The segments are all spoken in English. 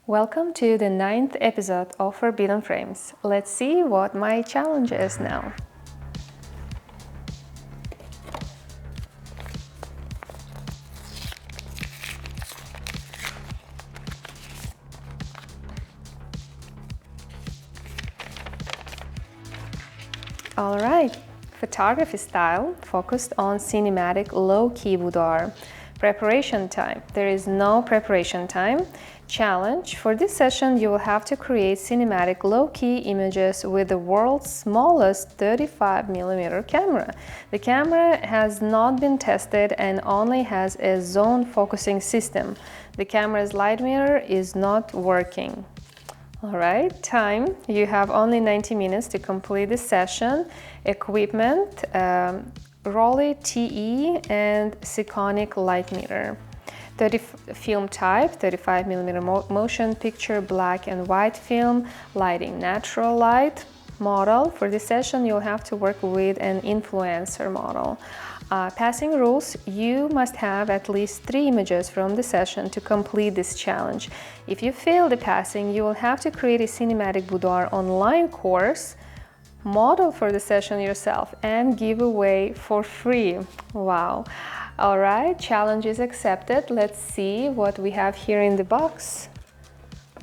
Welcome to the 9th episode of Forbidden Frames. Let's see what my challenge is now. Alright, photography style focused on cinematic low-key boudoir. Preparation time. There is no preparation time. Challenge. For this session, you will have to create cinematic low-key images with the world's smallest 35mm camera. The camera has not been tested and only has a zone focusing system. The camera's light mirror is not working. Alright, time. You have only 90 minutes to complete the session. Equipment, Rollei TE and Sikonic light mirror. Film type, 35mm motion picture, black and white film, lighting, natural light. Model, for this session you'll have to work with an influencer model. Passing rules, you must have at least 3 images from the session to complete this challenge. If you fail the passing, you will have to create a cinematic boudoir online course, model for the session yourself, and give away for free. Wow. Alright, challenge is accepted. Let's see what we have here in the box.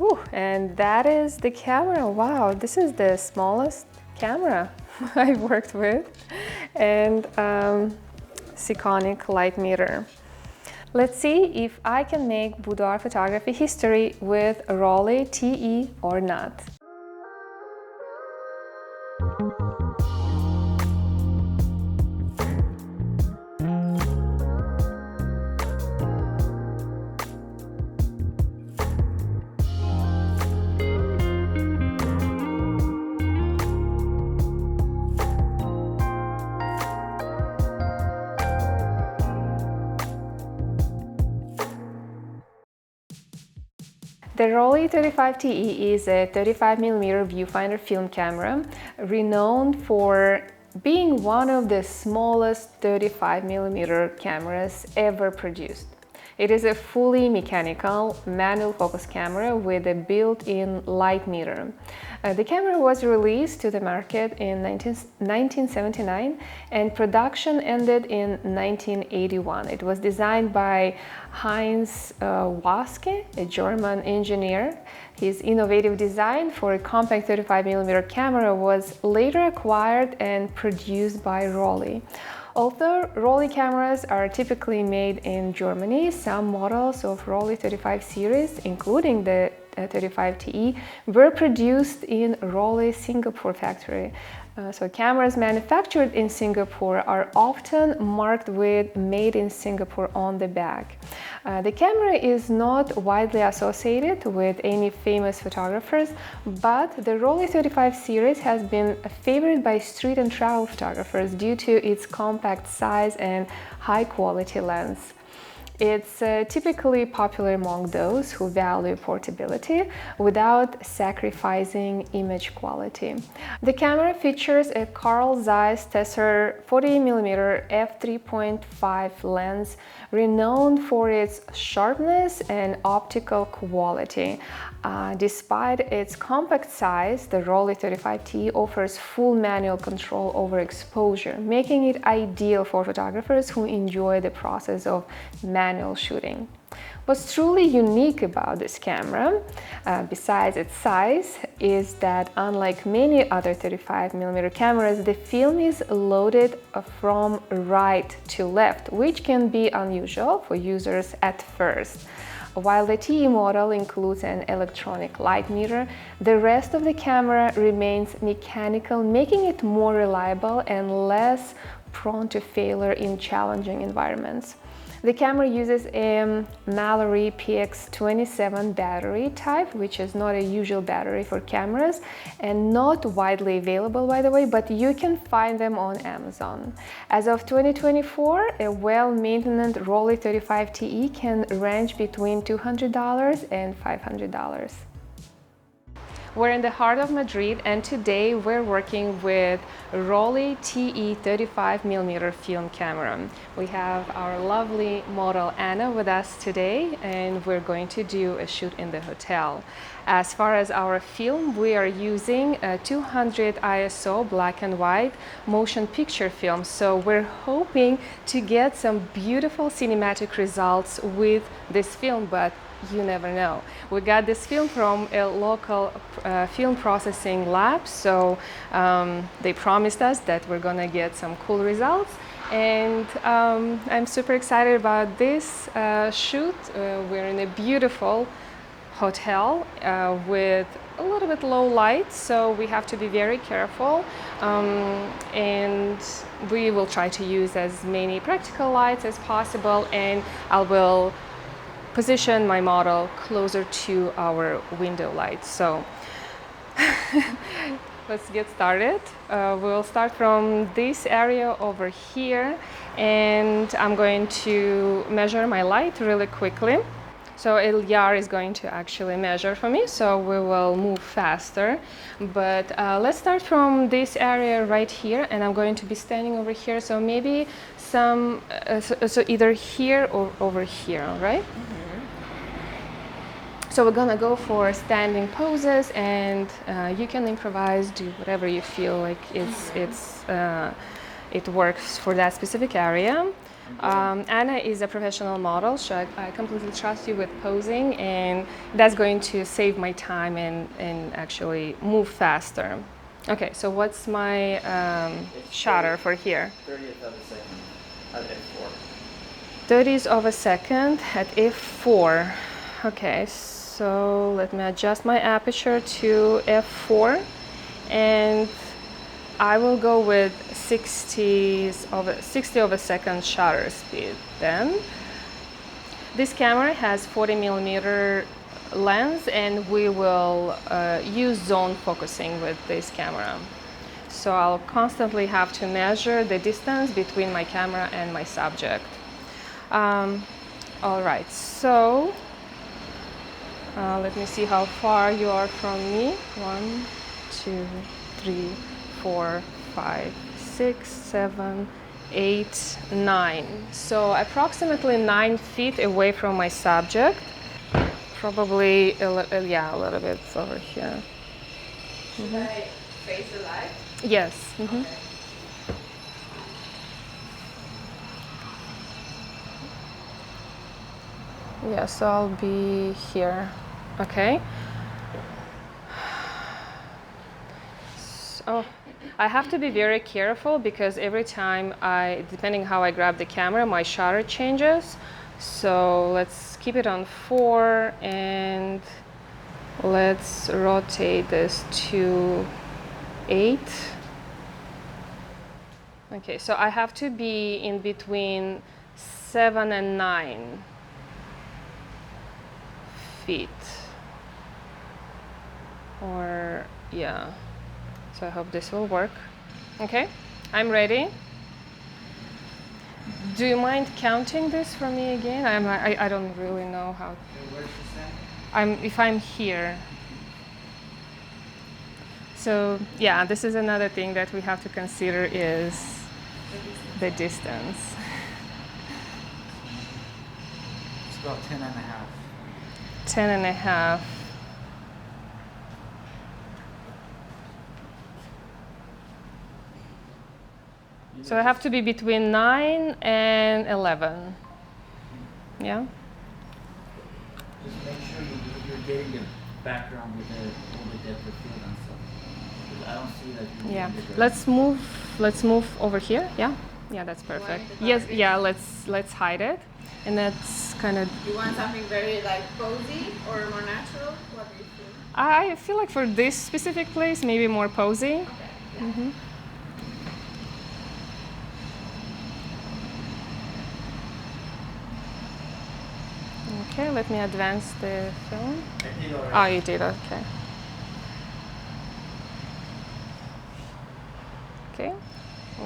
Ooh, and that is the camera. Wow, this is the smallest camera I've worked with. And Sikonic light mirror. Let's see if I can make boudoir photography history with Rollei TE or not. The Rollei 35TE is a 35mm viewfinder film camera renowned for being one of the smallest 35mm cameras ever produced. It is a fully mechanical, manual focus camera with a built-in light mirror. The camera was released to the market in 1979 and production ended in 1981. It was designed by Heinz Waske, a German engineer. His innovative design for a compact 35mm camera was later acquired and produced by Rollei. Although Rollei cameras are typically made in Germany, some models of Rollei 35 series, including the 35TE, were produced in Rollei Singapore factory. So cameras manufactured in Singapore are often marked with "Made in Singapore" on the back. The camera is not widely associated with any famous photographers, but the Rollei 35 series has been favored by street and travel photographers due to its compact size and high-quality lens. It's typically popular among those who value portability without sacrificing image quality. The camera features a Carl Zeiss Tessar 40mm f3.5 lens renowned for its sharpness and optical quality. Despite its compact size, the Rollei 35TE offers full manual control over exposure, making it ideal for photographers who enjoy the process of manual shooting. What's truly unique about this camera, besides its size, is that unlike many other 35mm cameras, the film is loaded from right to left, which can be unusual for users at first. While the TE model includes an electronic light mirror, the rest of the camera remains mechanical, making it more reliable and less prone to failure in challenging environments. The camera uses a Mallory PX27 battery type, which is not a usual battery for cameras and not widely available, by the way, but you can find them on Amazon. As of 2024, a well-maintained Rollei 35TE can range between $200 and $500. We're in the heart of Madrid, and today we're working with Rollei TE 35mm film camera. We have our lovely model Anna with us today, and we're going to do a shoot in the hotel. As far as our film, we are using a 200 ISO black and white motion picture film. So we're hoping to get some beautiful cinematic results with this film, but you never know. We got this film from a local film processing lab, so they promised us that we're gonna get some cool results, and I'm super excited about this shoot. We're in a beautiful hotel with a little bit low light, so we have to be very careful, and we will try to use as many practical lights as possible, and I will position my model closer to our window light. So let's get started. We'll start from this area over here, and I'm going to measure my light really quickly. So Yuliya is going to actually measure for me, so we will move faster. But let's start from this area right here, and I'm going to be standing over here, so maybe some, so either here or over here, all right? So we're gonna go for standing poses, and you can improvise, do whatever you feel like it works for that specific area. Anna is a professional model, so I completely trust you with posing, and that's going to save my time and actually move faster. Okay, so what's my shutter for here? 30th of a second at f4. 30th of a second at f4. Okay, so let me adjust my aperture to f4, and I will go with 60 of a second shutter speed then. This camera has 40mm lens, and we will use zone focusing with this camera. So I'll constantly have to measure the distance between my camera and my subject. All right, so let me see how far you are from me. 1, 2, 3, 4, 5, 6, 7, 8, 9. So approximately 9 feet away from my subject. Probably a little bit over here. Should I face the light? Yes. Okay. Yeah, so I'll be here. Okay. So I have to be very careful because every time depending how I grab the camera, my shutter changes. So let's keep it on 4, and let's rotate this to 8. Okay, so I have to be in between 7 and 9 feet. Or, yeah. So I hope this will work. Okay, I'm ready. Do you mind counting this for me again? I don't really know how. Where's the stand? If I'm here. So yeah, this is another thing that we have to consider is the distance. It's about 10 and a half. 10 and a half. So I have to be between 9 and 11. Yeah? Just make sure you're getting the background with all the depth of field and stuff. Because I don't see that you're Yeah. getting the background. Let's move over here. Yeah? Yeah, that's perfect. Yes, yeah, let's hide it. And that's kind of, You want something very like posy or more natural? What do you feel? I feel like for this specific place, maybe more posy. Okay. Yeah. Okay, let me advance the film. I did already. Oh, you did, okay. Okay,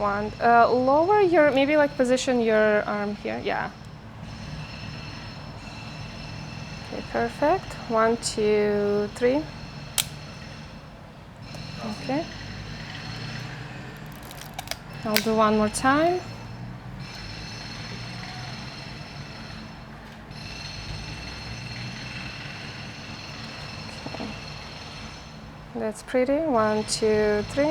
lower your, maybe like position your arm here, yeah. Okay, perfect. 1, 2, 3. Okay. I'll do one more time. Okay. That's pretty. 1, 2, 3.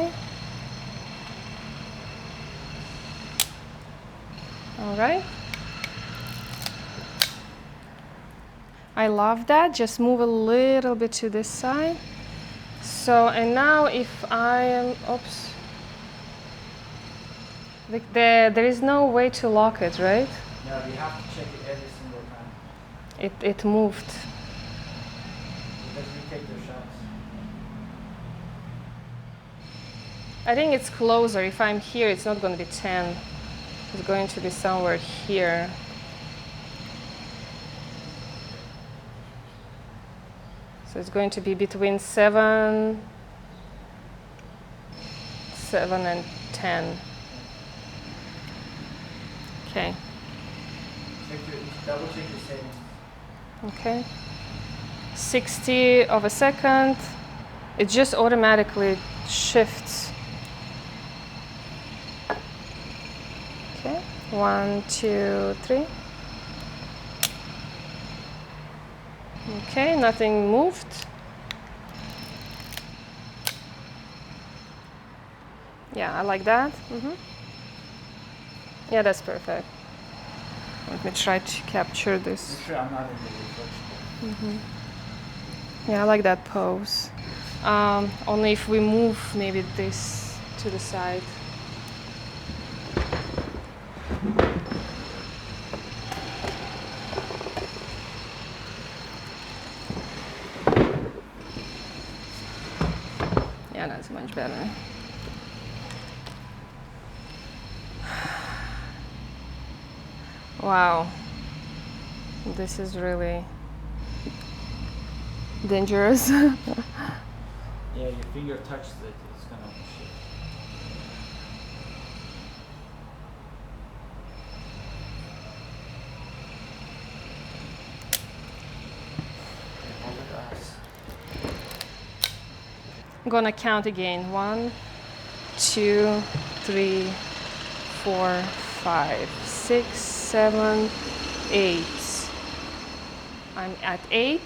All right. I love that. Just move a little bit to this side. So, and now if I am, oops. There is no way to lock it, right? No, you have to check it every single time. It moved. Let's retake those shots. I think it's closer. If I'm here, it's not going to be 10. It's going to be somewhere here. So it's going to be between 7 and 10. Okay. Double check your settings. Okay. 60 of a second. It just automatically shifts. Okay. 1, 2, 3. Okay, nothing moved. Yeah, I like that. Yeah, that's perfect. Let me try to capture this. Make sure I'm not in the reflection. Yeah, I like that pose. Only if we move maybe this to the side. Yeah, that's much better. Wow, this is really dangerous. Yeah, your finger touched it, it's gonna shift. Hold it us. I'm gonna count again. 1, 2, 3, 4, 5, 6, 7, 8. I'm at 8.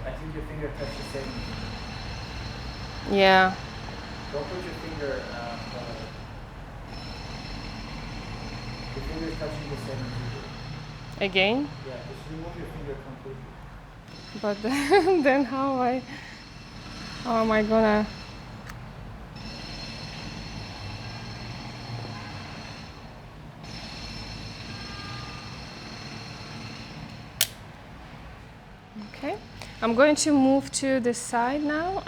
I think your finger touched the setting. Yeah. Don't put your finger, your finger is touching the setting. Again? Yeah, just remove your finger completely. But then how am I gonna? Okay, I'm going to move to this side now.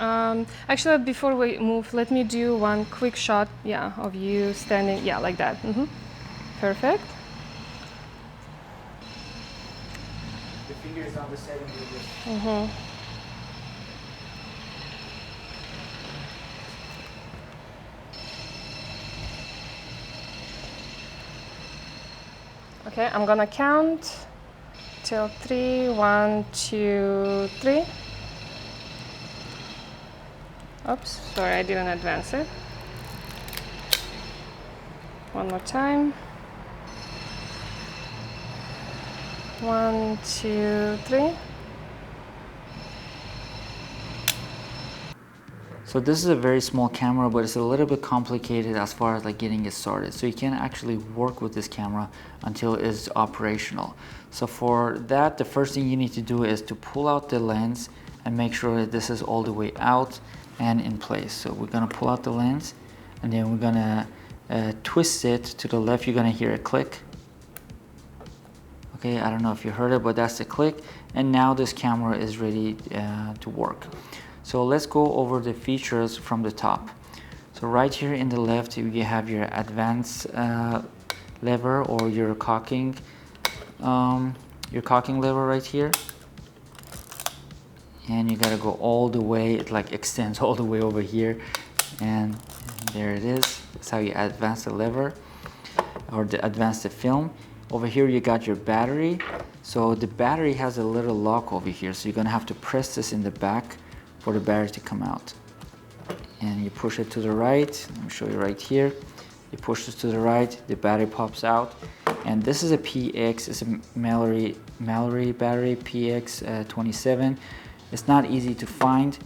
Actually, before we move, let me do one quick shot, yeah, of you standing, yeah, like that. Perfect. Your finger is on the setting with your Okay, I'm gonna count till 3. 1, 2, 3. Oops, sorry, I didn't advance it. One more time. 1, 2, 3. So this is a very small camera, but it's a little bit complicated as far as like getting it started. So you can't actually work with this camera until it's operational. So for that, the first thing you need to do is to pull out the lens and make sure that this is all the way out and in place. So we're gonna pull out the lens and then we're gonna twist it to the left. You're gonna hear a click. Okay, I don't know if you heard it, but that's the click. And now this camera is ready to work. So let's go over the features from the top. So right here in the left, you have your advanced lever or your cocking lever right here. And you gotta go all the way, it like extends all the way over here. And there it is. That's how you advance the lever or advance the film. Over here you got your battery. So the battery has a little lock over here, so you're gonna have to press this in the back for the battery to come out. And you push it to the right. Let me show you right here. You push this to the right, the battery pops out. And this is a PX, it's a Mallory battery, PX27. It's not easy to find.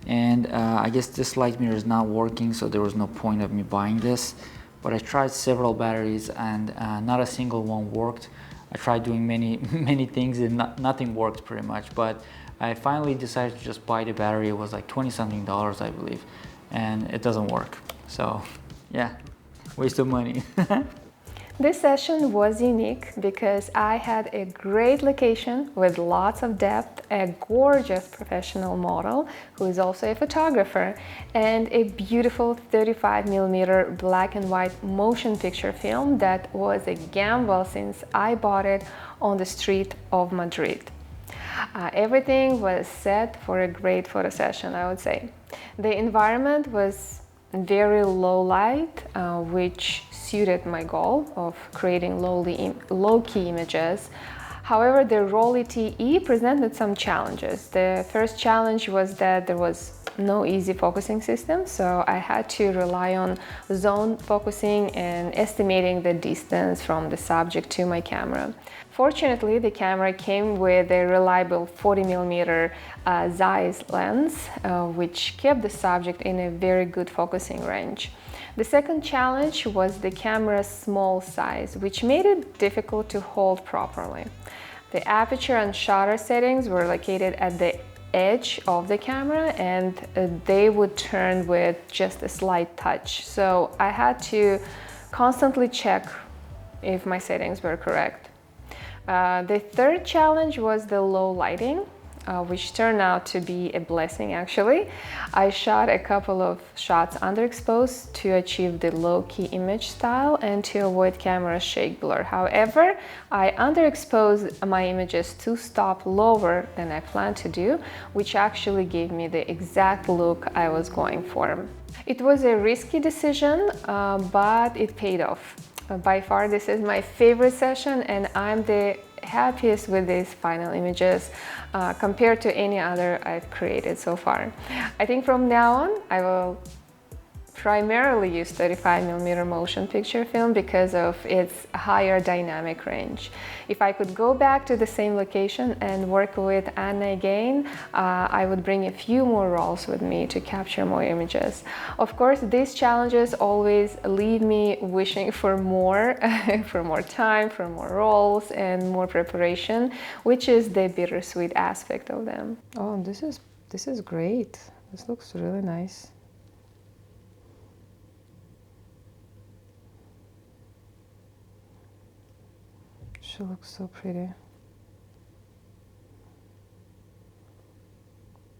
And I guess this light mirror is not working, so there was no point of me buying this. But I tried several batteries and not a single one worked. I tried doing many things and nothing worked pretty much. But I finally decided to just buy the battery. It was like 20-something dollars, I believe. And it doesn't work. So yeah, waste of money. This session was unique because I had a great location with lots of depth, a gorgeous professional model who is also a photographer, and a beautiful 35mm black and white motion picture film that was a gamble since I bought it on the street of Madrid. Everything was set for a great photo session, I would say. The environment was very low light, which suited my goal of creating low-key images. However, the Rollei TE presented some challenges. The first challenge was that there was no easy focusing system, so I had to rely on zone focusing and estimating the distance from the subject to my camera. Fortunately, the camera came with a reliable 40mm Zeiss lens, which kept the subject in a very good focusing range. The second challenge was the camera's small size, which made it difficult to hold properly. The aperture and shutter settings were located at the edge of the camera, and they would turn with just a slight touch. So I had to constantly check if my settings were correct. The third challenge was the low lighting, which turned out to be a blessing actually. I shot a couple of shots underexposed to achieve the low-key image style and to avoid camera shake blur. However, I underexposed my images to stop lower than I planned to do, which actually gave me the exact look I was going for. It was a risky decision, but it paid off. By far, this is my favorite session, and I'm the happiest with these final images compared to any other I've created so far. I think from now on, I will primarily use 35mm motion picture film because of its higher dynamic range. If I could go back to the same location and work with Anna again, I would bring a few more rolls with me to capture more images. Of course, these challenges always leave me wishing for more, for more time, for more rolls and more preparation, which is the bittersweet aspect of them. Oh, this is great. This looks really nice. She looks so pretty.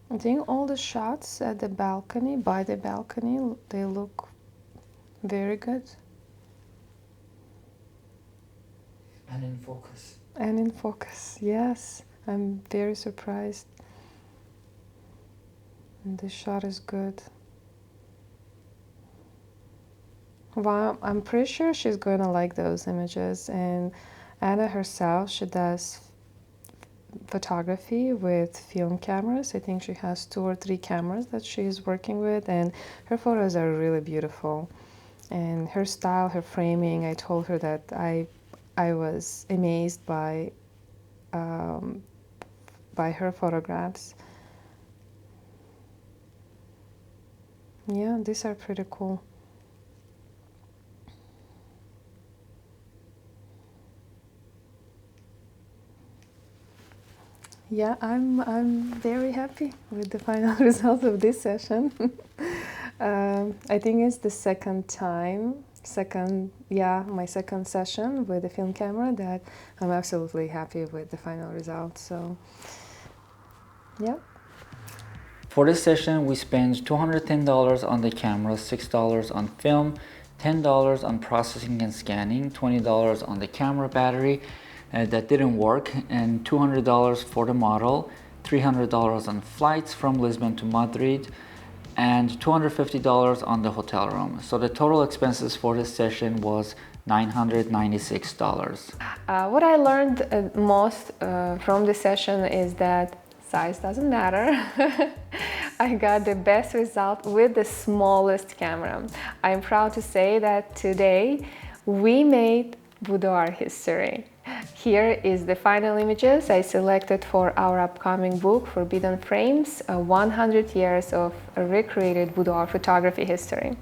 I think all the shots at the balcony, by the balcony, they look very good. And in focus. And in focus, yes. I'm very surprised. And the shot is good. Well, I'm pretty sure she's going to like those images, and Anna herself, she does photography with film cameras. I think she has 2 or 3 cameras that she is working with, and her photos are really beautiful. And her style, her framing, I told her that I was amazed by her photographs. Yeah, these are pretty cool. Yeah, I'm very happy with the final result of this session. I think it's the my second session with the film camera that I'm absolutely happy with the final result. So, yeah. For this session, we spent $210 on the camera, $6 on film, $10 on processing and scanning, $20 on the camera battery that didn't work, and $200 for the model, $300 on flights from Lisbon to Madrid, and $250 on the hotel room. So the total expenses for this session was $996. What I learned most from the session is that size doesn't matter. I got the best result with the smallest camera. I'm proud to say that today we made boudoir history. Here is the final images I selected for our upcoming book, Forbidden Frames, 100 years of recreated boudoir photography history.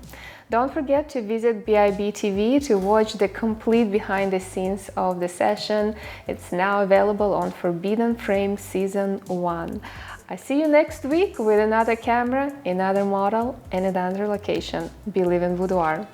Don't forget to visit BIB TV to watch the complete behind the scenes of the session. It's now available on Forbidden Frames Season 1. I see you next week with another camera, another model, and another location. Believe in boudoir.